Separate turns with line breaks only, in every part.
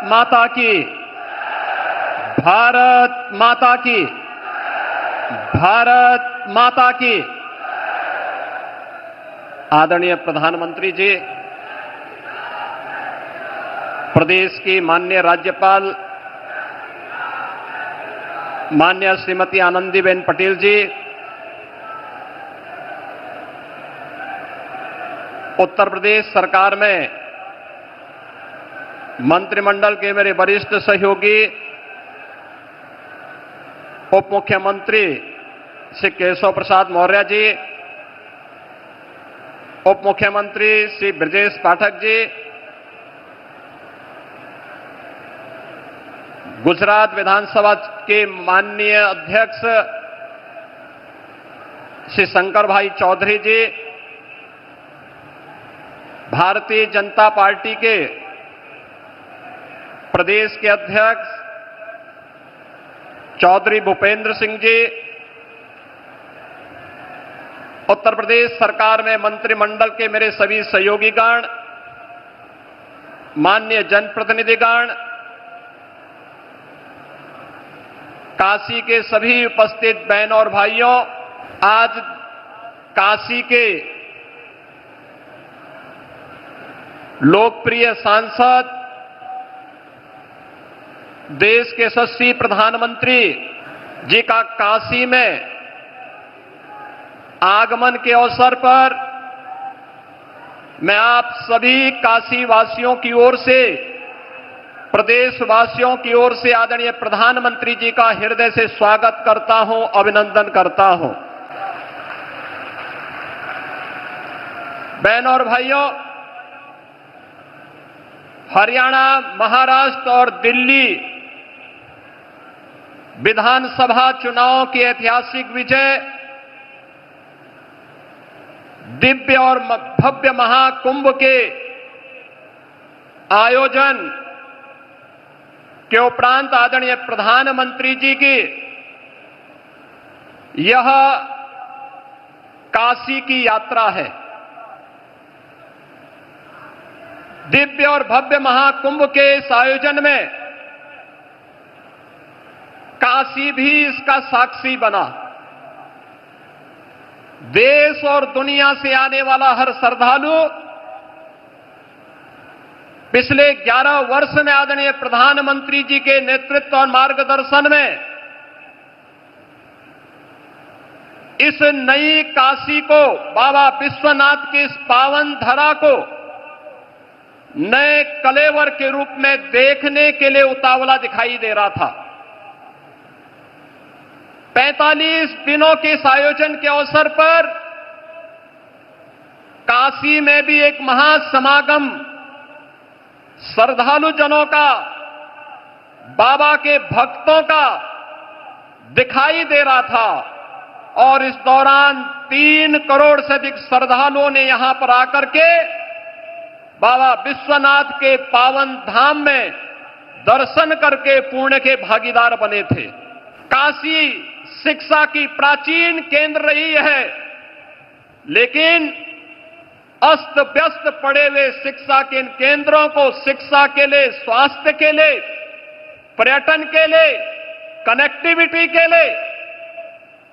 माता की, भारत माता की, भारत माता की। आदरणीय प्रधानमंत्री जी, प्रदेश की माननीय राज्यपाल माननीय श्रीमती आनंदीबेन पटेल जी, उत्तर प्रदेश सरकार में मंत्रिमंडल के मेरे वरिष्ठ सहयोगी उप मुख्यमंत्री श्री केशव प्रसाद मौर्य जी, उप मुख्यमंत्री श्री ब्रजेश पाठक जी, गुजरात विधानसभा के माननीय अध्यक्ष श्री शंकर भाई चौधरी जी, भारतीय जनता पार्टी के प्रदेश के अध्यक्ष चौधरी भूपेंद्र सिंह जी, उत्तर प्रदेश सरकार में मंत्रिमंडल के मेरे सभी सहयोगीगण, माननीय जनप्रतिनिधिगण, काशी के सभी उपस्थित बहनों और भाइयों, आज काशी के लोकप्रिय सांसद, देश के यशस्वी प्रधानमंत्री जी का काशी में आगमन के अवसर पर मैं आप सभी काशी वासियों की ओर से, प्रदेशवासियों की ओर से आदरणीय प्रधानमंत्री जी का हृदय से स्वागत करता हूं, अभिनंदन करता हूं। बहनों और भाइयों, हरियाणा, महाराष्ट्र और दिल्ली विधानसभा चुनाव की ऐतिहासिक विजय, दिव्य और भव्य महाकुंभ के आयोजन के उपरांत आदरणीय प्रधानमंत्री जी की यह काशी की यात्रा है। दिव्य और भव्य महाकुंभ के इस आयोजन में काशी भी इसका साक्षी बना। देश और दुनिया से आने वाला हर श्रद्धालु पिछले 11 वर्ष में आदरणीय प्रधानमंत्री जी के नेतृत्व और मार्गदर्शन में इस नई काशी को, बाबा विश्वनाथ की इस पावन धरा को नए कलेवर के रूप में देखने के लिए उतावला दिखाई दे रहा था। 45 दिनों के इस आयोजन के अवसर पर काशी में भी एक महासमागम श्रद्धालु जनों का, बाबा के भक्तों का दिखाई दे रहा था और इस दौरान 3 करोड़ से अधिक श्रद्धालुओं ने यहां पर आकर के बाबा विश्वनाथ के पावन धाम में दर्शन करके पुण्य के भागीदार बने थे। काशी शिक्षा की प्राचीन केंद्र रही है, लेकिन अस्त व्यस्त पड़े हुए शिक्षा के इन केंद्रों को शिक्षा के लिए, स्वास्थ्य के लिए, पर्यटन के लिए, कनेक्टिविटी के लिए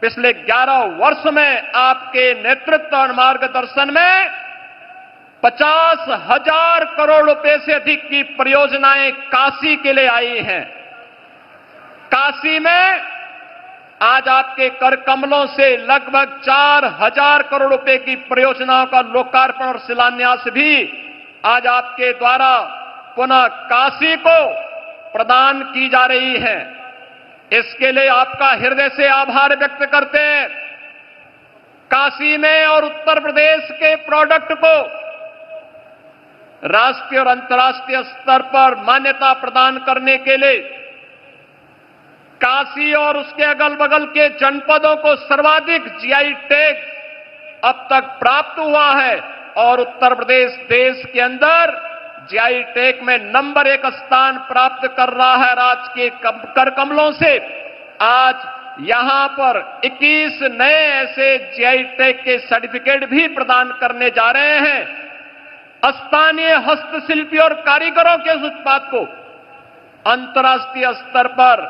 पिछले 11 वर्ष में आपके नेतृत्व और मार्गदर्शन में 50,000 करोड़ रुपए से अधिक की परियोजनाएं काशी के लिए आई हैं। काशी में आज आपके कर कमलों से लगभग 4,000 करोड़ रुपए की परियोजनाओं का लोकार्पण और शिलान्यास भी आज आपके द्वारा पुनः काशी को प्रदान की जा रही है। इसके लिए आपका हृदय से आभार व्यक्त करते हैं। काशी में और उत्तर प्रदेश के प्रोडक्ट को राष्ट्रीय और अंतर्राष्ट्रीय स्तर पर मान्यता प्रदान करने के लिए काशी और उसके अगल बगल के जनपदों को सर्वाधिक जीआई टैग अब तक प्राप्त हुआ है और उत्तर प्रदेश देश के अंदर जीआई टैग में नंबर 1 स्थान प्राप्त कर रहा है। राज्य के कर कमलों से आज यहां पर 21 नए ऐसे जीआई टैग के सर्टिफिकेट भी प्रदान करने जा रहे हैं। स्थानीय हस्तशिल्पी और कारीगरों के उस उत्पाद को अंतर्राष्ट्रीय स्तर पर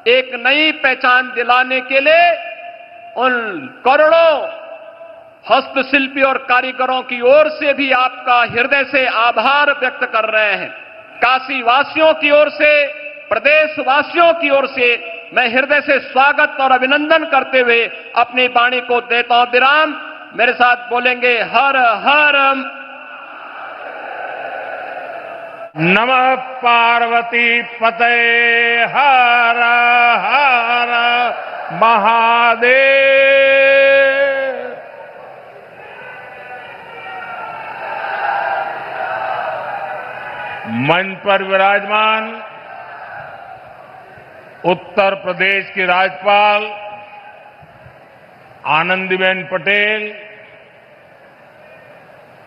एक नई पहचान दिलाने के लिए उन करोड़ों हस्तशिल्पी और कारीगरों की ओर से भी आपका हृदय से आभार व्यक्त कर रहे हैं। काशी वासियों की ओर से, प्रदेशवासियों की ओर से मैं हृदय से स्वागत और अभिनंदन करते हुए अपनी वाणी को देता हूं विराम। मेरे साथ बोलेंगे हर हर
नमः पार्वती पतये हर हर महादेव। मंच पर विराजमान उत्तर प्रदेश की राज्यपाल आनंदीबेन पटेल,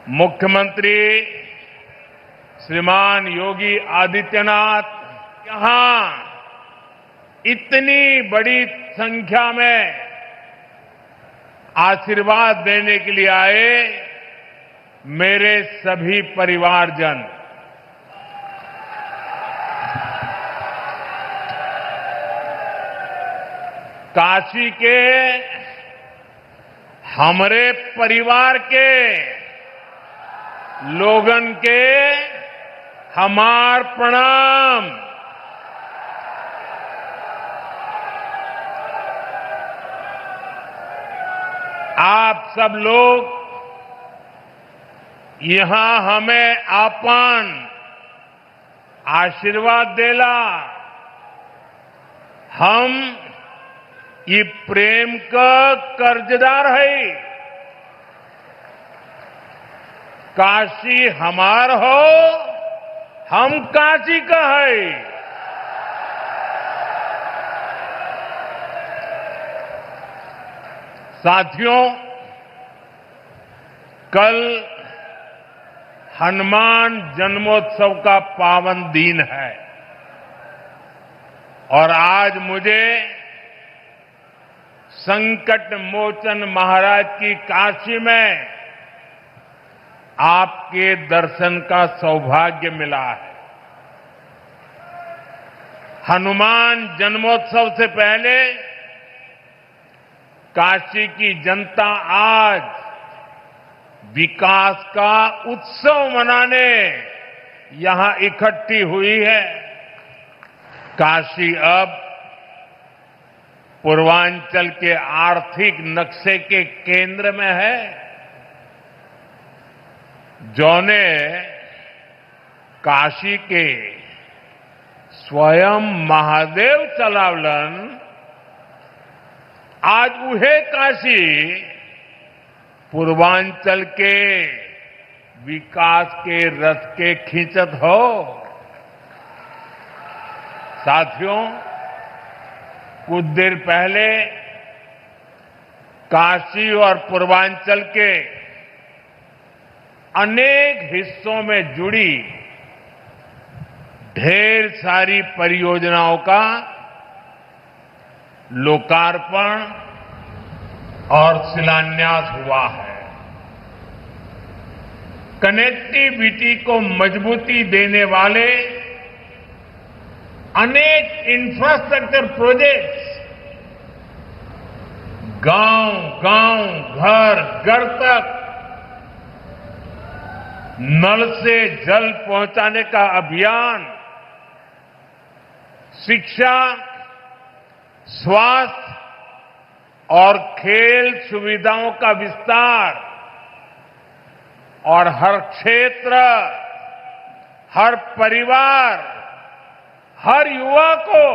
मुख्यमंत्री श्रीमान योगी आदित्यनाथ यहां इतनी बड़ी संख्या में आशीर्वाद देने के लिए आए मेरे सभी परिवारजन, काशी के हमारे परिवार के लोगन के हमार प्रणाम। आप सब लोग यहां हमें आपन आशीर्वाद देला, हम ये प्रेम का कर्जदार है। काशी हमार हो, हम काशी का है। साथियों, कल हनुमान जन्मोत्सव का पावन दिन है और आज मुझे संकट मोचन महाराज की काशी में आपके दर्शन का सौभाग्य मिला है। हनुमान जन्मोत्सव से पहले काशी की जनता आज विकास का उत्सव मनाने यहां इकट्ठी हुई है। काशी अब पूर्वांचल के आर्थिक नक्शे के केंद्र में है। जौने काशी के स्वयं महादेव चलावलन, आज उहे काशी पूर्वांचल के विकास के रथ के खींचत हो। साथियों, कुछ देर पहले काशी और पूर्वांचल के अनेक हिस्सों में जुड़ी ढेर सारी परियोजनाओं का लोकार्पण और शिलान्यास हुआ है। कनेक्टिविटी को मजबूती देने वाले अनेक इंफ्रास्ट्रक्चर प्रोजेक्ट्स गांव-गांव, घर-घर तक नल से जल पहुंचाने का अभियान, शिक्षा, स्वास्थ्य और खेल सुविधाओं का विस्तार और हर क्षेत्र, हर परिवार, हर युवा को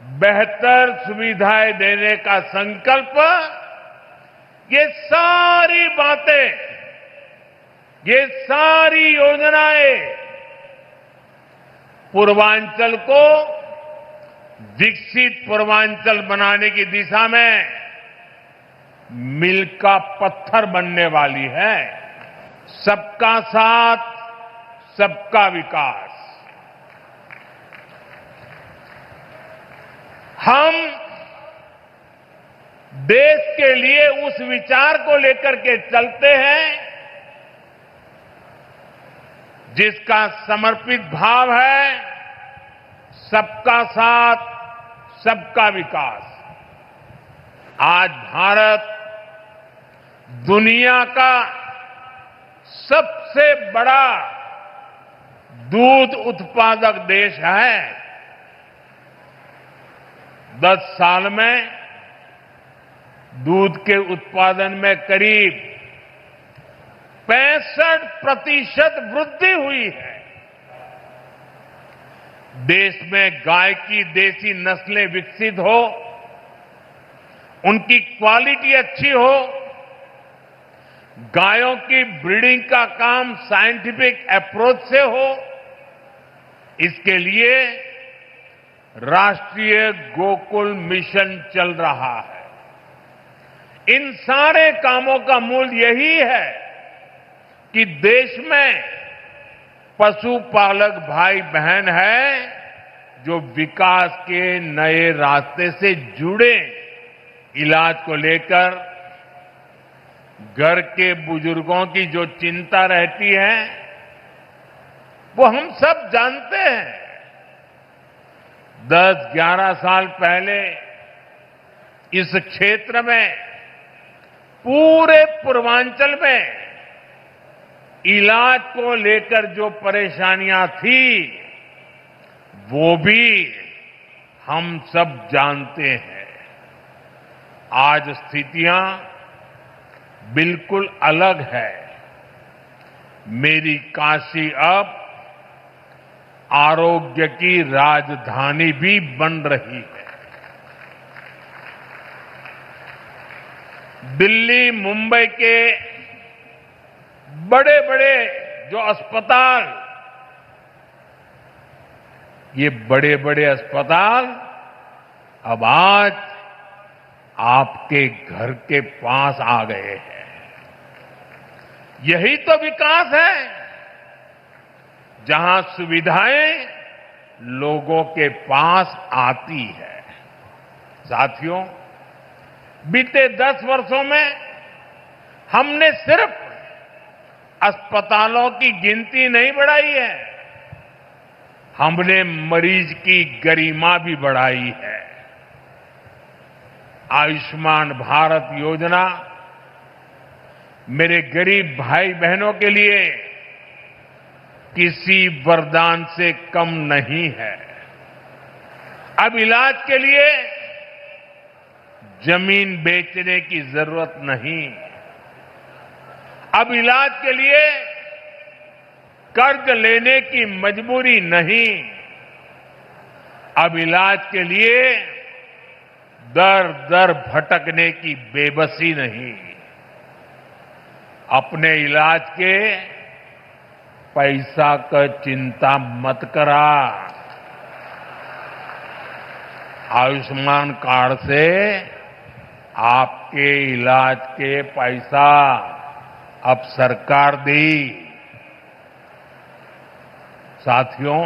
बेहतर सुविधाएं देने का संकल्प, ये सारी बातें, ये सारी योजनाएं पूर्वांचल को विकसित पूर्वांचल बनाने की दिशा में मील का पत्थर बनने वाली है। सबका साथ, सबका विकास। हम देश के लिए उस विचार को लेकर के चलते हैं जिसका समर्पित भाव है सबका साथ, सबका विकास। आज भारत दुनिया का सबसे बड़ा दूध उत्पादक देश है। 10 साल में दूध के उत्पादन में करीब 65% वृद्धि हुई है। देश में गाय की देसी नस्लें विकसित हो, उनकी क्वालिटी अच्छी हो, गायों की ब्रीडिंग का काम साइंटिफिक अप्रोच से हो, इसके लिए राष्ट्रीय गोकुल मिशन चल रहा है। इन सारे कामों का मूल यही है कि देश में पशुपालक भाई बहन है जो विकास के नए रास्ते से जुड़े। इलाज को लेकर घर के बुजुर्गों की जो चिंता रहती है वो हम सब जानते हैं। 10-11 साल पहले इस क्षेत्र में पूरे पूर्वांचल में इलाज को लेकर जो परेशानियां थी वो भी हम सब जानते हैं। आज स्थितियां बिल्कुल अलग है। मेरी काशी अब आरोग्य की राजधानी भी बन रही है। दिल्ली, मुंबई के बड़े बड़े जो अस्पताल, ये बड़े बड़े अस्पताल अब आज आपके घर के पास आ गए हैं। यही तो विकास है, जहां सुविधाएं लोगों के पास आती है। साथियों, बीते 10 वर्षों में हमने सिर्फ अस्पतालों की गिनती नहीं बढ़ाई है, हमने मरीज की गरिमा भी बढ़ाई है। आयुष्मान भारत योजना मेरे गरीब भाई बहनों के लिए किसी वरदान से कम नहीं है। अब इलाज के लिए जमीन बेचने की जरूरत नहीं। अब इलाज के लिए कर्ज लेने की मजबूरी नहीं। अब इलाज के लिए दर दर भटकने की बेबसी नहीं। अपने इलाज के पैसा का चिंता मत करा। आयुष्मान कार्ड से आपके इलाज के पैसा अब सरकार दी। साथियों,